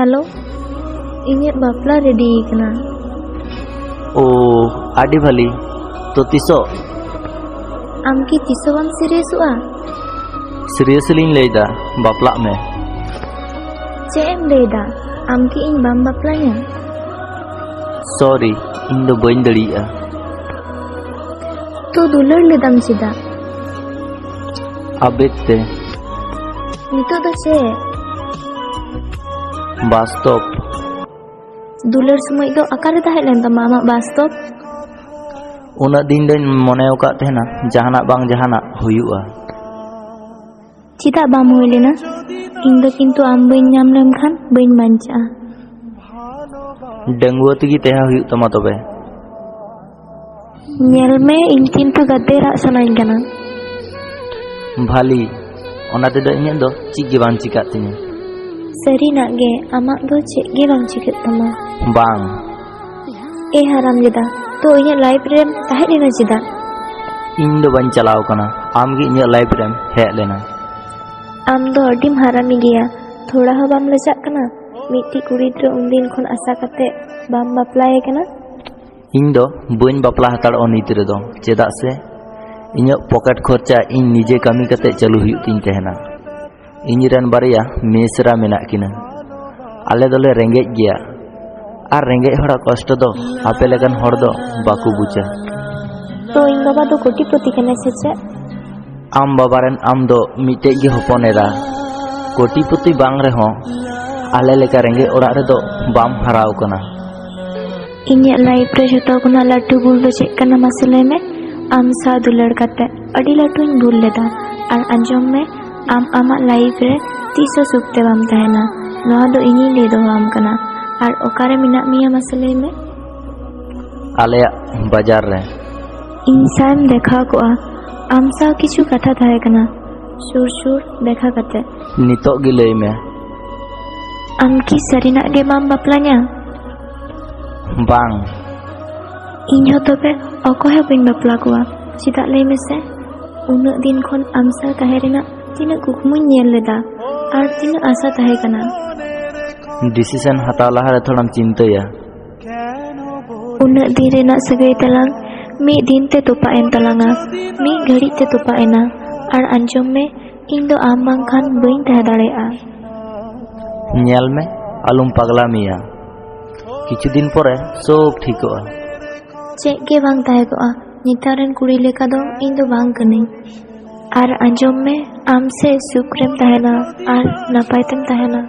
Hello इन्हें बापला ready कना ओ आडी भाली तो तीसो आम की तीसो बाम सीरियसुआ सीरियसली लेदा बापला में चे एम लेदा आम की इन बाम बापलाया सॉरी इन दो बइन दड़िया तो दुलर लेदाम चिदा अबेते नितो दो चे वास्तव दुलर समय दो अकारे ताहेलेन तमा आमा वास्तव उना दिन दिन मनेव का तेना जहाना बांग जहाना हुयुआ चिदा बाम हुई लेना इन दो किंतु आम बइन नाम लेम खान बइन बांचा डेंगुआ तगी तेहा हुयु तमा तबे नेल में इन किंतु गदेरा सनाइन कना भाली ओना ते दो इᱧ दो चिक गे बांग चिका तिनी सरी नागे आमा दो चे गे बांग चिकत तमा बांग ए हराम जदा तो इᱧ लाइफ रे ताहे लेना चिदा इन दो बन चलाव कना आम गे इᱧ लाइफ रे हे लेना आम दो अडिम हरामी गया थोड़ा हो बाम लजाक कना मिट्टी कुड़ी रे उनदिन खन आशा कते बाम बापलाए कना इन दो बइन बापला हताड़ अनित रे दो चेदा से इन पॉकेट खर्चा इन निजे कमी कते चालू हुयु तिन तहना इन रन बारिया मेसरा मेना किना आले दोले रेंगे गया और रेंगे हड़ा कष्ट दो आपे लेकन हड़ दो बाकू बुझा तो इन बाबा दो कोटिपति कने से चे आम बाबारेन आम दो मिटे गे हपनेरा कोटिपति बांग रे हो आले लेका रेंगे ओड़ा रे दो बाम हराव कना इन्या लाइफ रे जतो कोना लाटू बुल दो चे कना मसले में आम सा दुलड़ कते अडी लाटू इन भूल लेदा और अंजम में आम आमा लाइफ रे तीसो सुक्ते बाम तहना नोहा दो इनी ले दो आम कना और ओकारे मिना मिया मसले में आले बाजार रे इंसान देखा को आम सा किछु कथा थाहे कना सुर सुर देखा कते नितो गे लई में आम की सरीना गे बाम बापला냐 बांग इन्हो तबे अकोहे बिन बापला कोआ चिदा लई मेसे उना दिन खन आमसा ताहे रेना तिना कुकमुई नेल लेदा और तिना आशा ताहे कना डिसीजन हताव लहा रे थोड़ाम चिंताया उना दिन रेना सगई तलांग मी दिन ते तोपा एन तलांगा मी घड़ी ते तोपा एना और अंजम में इन दो आम बांग खान बइन ताहे दाड़ेआ नेल में आलुम पगला मिया किछु दिन परे सब ठीकोआ चेक के बांग ताहे कोआ नितारन कुड़ी लेका दो इन दो बांग कने और अंजम में आम से सुक्रेम ताहेना और नपायतम ताहेना।